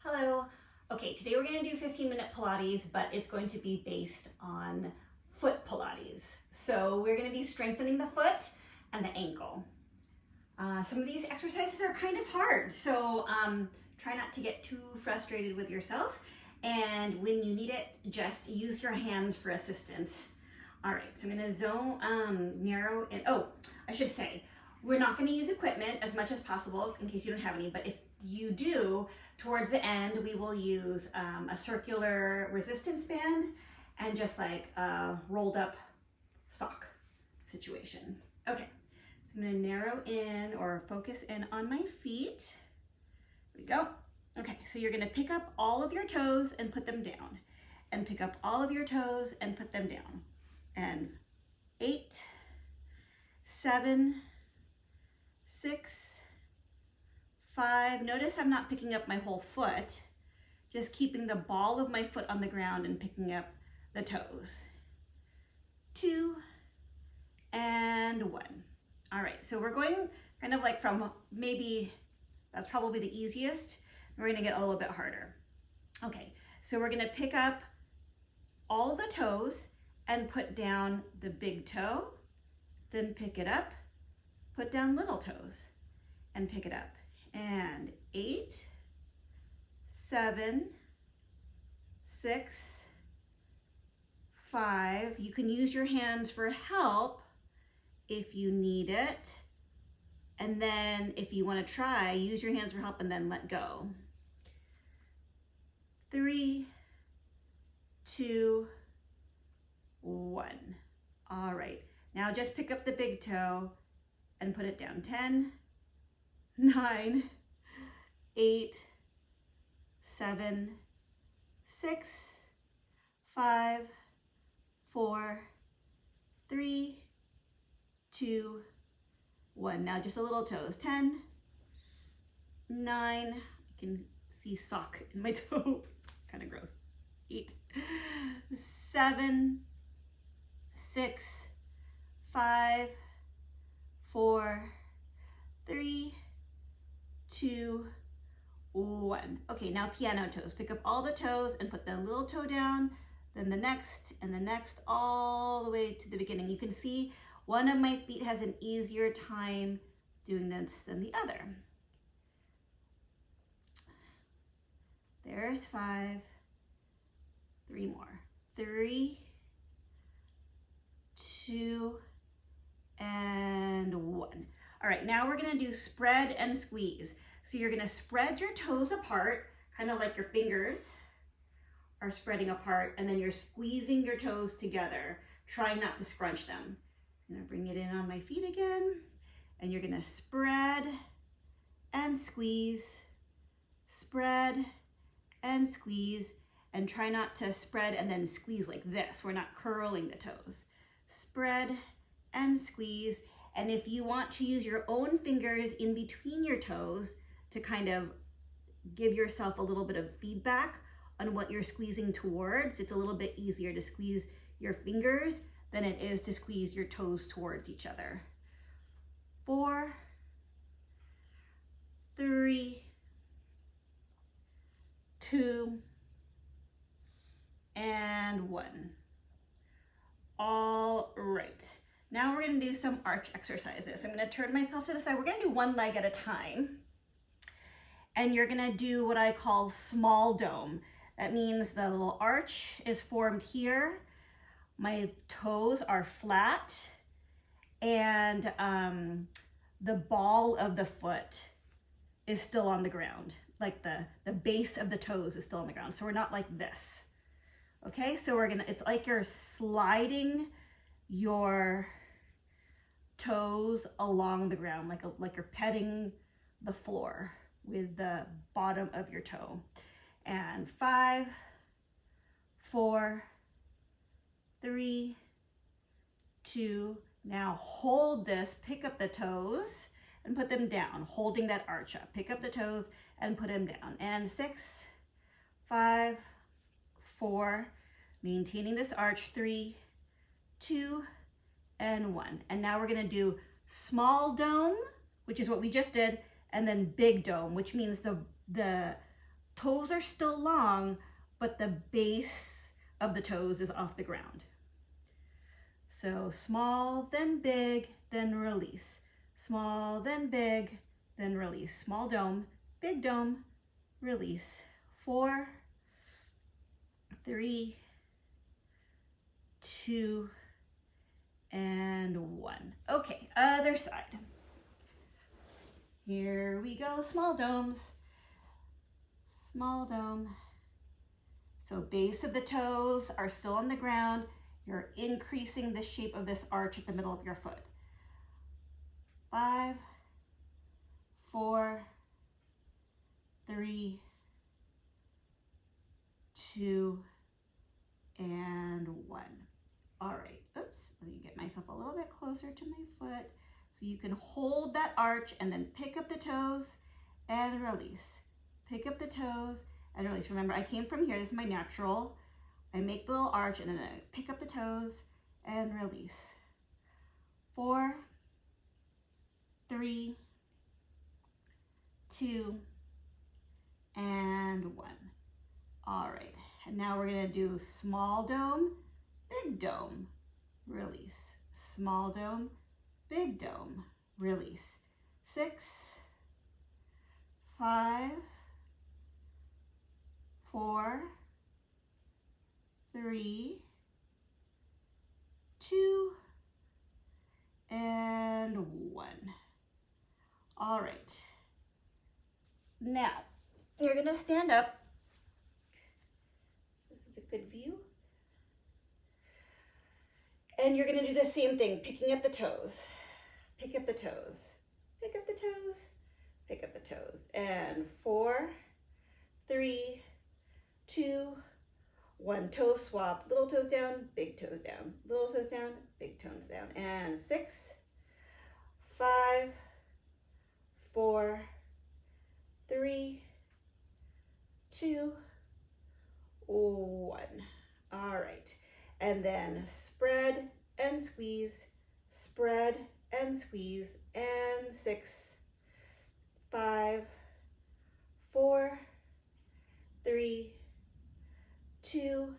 Hello. Okay, today we're going to do 15-minute Pilates, but it's going to be based on foot Pilates. So we're going to be strengthening the foot and the ankle. Some of these exercises are kind of hard, so try not to get too frustrated with yourself. And when you need it, just use your hands for assistance. All right, so I'm going to narrow in. Oh, I should say, we're not going to use equipment as much as possible in case you don't have any, but if you do, towards the end, we will use a circular resistance band and just like a rolled up sock situation. Okay, so I'm going to narrow in or focus in on my feet. There we go. Okay, so you're going to pick up all of your toes and put them down, and pick up all of your toes and put them down. And 8, 7, 6, 5. Notice I'm not picking up my whole foot, just keeping the ball of my foot on the ground and picking up the toes. 2 and 1. All right, so we're going kind of like from maybe, that's probably the easiest. We're going to get a little bit harder. Okay, so we're going to pick up all the toes and put down the big toe, then pick it up, put down little toes and pick it up. And 8, 7, 6, 5. You can use your hands for help if you need it. And then if you want to try, use your hands for help and then let go. 3, 2, 1. All right, now just pick up the big toe and put it down. 10, 9, 8, 7, 6, 5, 4, 3, 2, 1. Now just a little toes. 10, 9, I can see sock in my toe, kind of gross. 8, 7, 6, 5, 4, 3, 2, 1. Okay, now piano toes. Pick up all the toes and put the little toe down, then the next and the next, all the way to the beginning. You can see one of my feet has an easier time doing this than the other. There's 5. 3 more. 3, 2, and 1. All right, now we're gonna do spread and squeeze. So you're gonna spread your toes apart, kind of like your fingers are spreading apart, and then you're squeezing your toes together, trying not to scrunch them. I'm gonna bring it in on my feet again, and you're gonna spread and squeeze, spread and squeeze, and try not to spread and then squeeze like this. We're not curling the toes. Spread and squeeze. And if you want to use your own fingers in between your toes to kind of give yourself a little bit of feedback on what you're squeezing towards, it's a little bit easier to squeeze your fingers than it is to squeeze your toes towards each other. 4, 3, 2, and 1. All right. Now we're going to do some arch exercises. I'm going to turn myself to the side. We're going to do one leg at a time. And you're going to do what I call small dome. That means the little arch is formed here. My toes are flat. And the ball of the foot is still on the ground. Like the base of the toes is still on the ground. So we're not like this. Okay, so it's like you're sliding your toes along the ground, like you're petting the floor with the bottom of your toe. And 5, 4, 3, 2, now hold this, pick up the toes and put them down, holding that arch up. Pick up the toes and put them down. And 6, 5, 4, maintaining this arch. 3, 2, and 1. And now we're going to do small dome, which is what we just did, and then big dome, which means the toes are still long, but the base of the toes is off the ground. So small, then big, then release. Small, then big, then release. Small dome, big dome, release. 4, 3, 2, and 1. Okay, other side. Here we go, small domes. Small dome. So base of the toes are still on the ground. You're increasing the shape of this arch at the middle of your foot. 5, 4, 3, 2, and 1. All right, oops, let me get myself a little bit closer to my foot so you can hold that arch and then pick up the toes and release. Pick up the toes and release. Remember, I came from here, this is my natural. I make the little arch and then I pick up the toes and release. 4, 3, 2, and 1. All right, and now we're gonna do small dome, big dome, release. Small dome, big dome, release. 6, 5, 4, 3, 2, and 1. All right. Now, you're gonna stand up. This is a good view. And you're gonna do the same thing, picking up the toes. Pick up the toes. Pick up the toes. Pick up the toes. And 4, 3, 2, 1. Toe swap. Little toes down, big toes down. Little toes down, big toes down. And 6, 5, 4, 3, 2, 1. All right. And then spread and squeeze, spread and squeeze, and 6, 5, 4, 3, 2,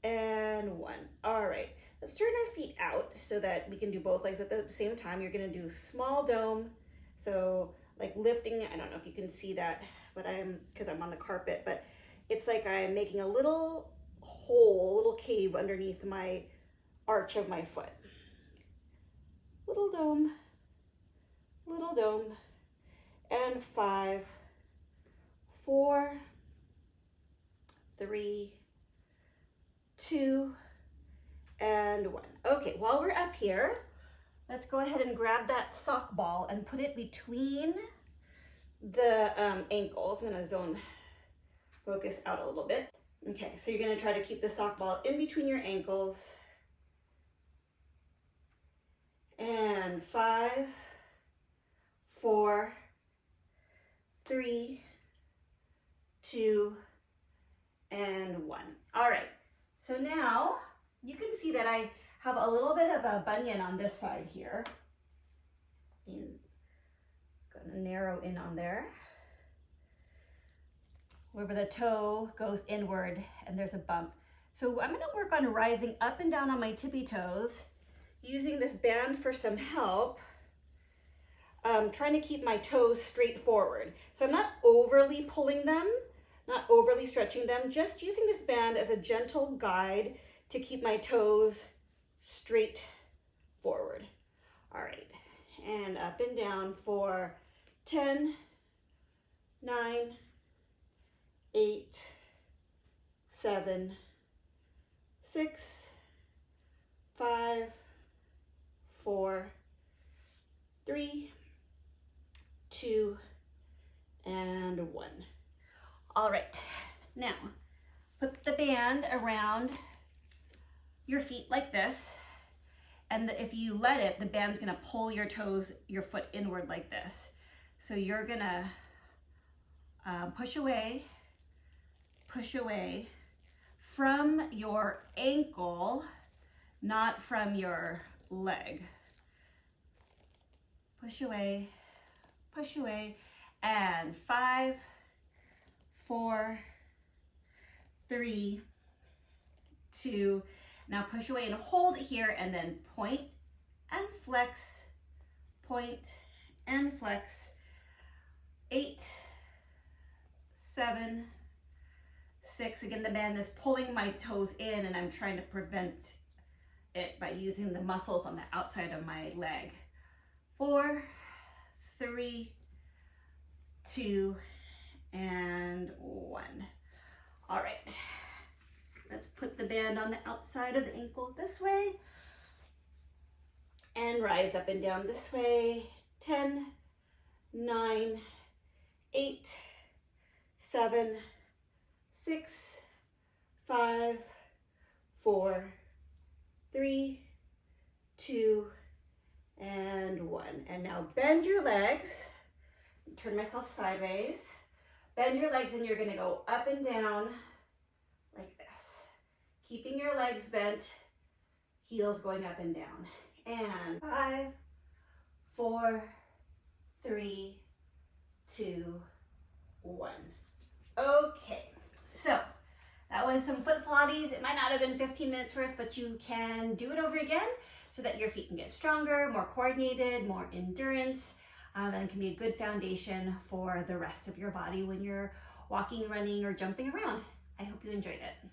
and 1. All right, let's turn our feet out so that we can do both legs at the same time. You're gonna do small dome, so like lifting, I don't know if you can see that, but because I'm on the carpet, but it's like I'm making a little hole, a little cave underneath my arch of my foot. Little dome, and 5, 4, 3, 2, and 1. Okay, while we're up here, let's go ahead and grab that sock ball and put it between the ankles. I'm gonna focus out a little bit. Okay, so you're gonna try to keep the sock ball in between your ankles. And 5, 4, 3, 2, and 1. All right, so now you can see that I have a little bit of a bunion on this side here. Gonna narrow in on there, where the toe goes inward and there's a bump. So I'm gonna work on rising up and down on my tippy toes, using this band for some help. Trying to keep my toes straight forward. So I'm not overly pulling them, not overly stretching them, just using this band as a gentle guide to keep my toes straight forward. All right, and up and down for 10, 9, 8, 7, 6, 5, 4, 3, 2, and 1. All right, now put the band around your feet like this, and if you let it, the band's gonna pull your toes, your foot inward like this. So you're gonna push away from your ankle, not from your leg. Push away, and 5, 4, 3, 2. Now push away and hold it here, and then point and flex, point and flex. 8, 7, 6. Again, the band is pulling my toes in, and I'm trying to prevent it by using the muscles on the outside of my leg. 4, 3, 2, and 1. All right, let's put the band on the outside of the ankle this way and rise up and down this way. 10, 9, 8, 7, 6, 5, 4, 3, 2, and 1. And now bend your legs. Turn myself sideways. Bend your legs, and you're going to go up and down like this. Keeping your legs bent, heels going up and down. And 5, 4, 3, 2, 1. Okay, so that was some foot Pilates. It might not have been 15 minutes worth, but you can do it over again so that your feet can get stronger, more coordinated, more endurance, and can be a good foundation for the rest of your body when you're walking, running, or jumping around. I hope you enjoyed it.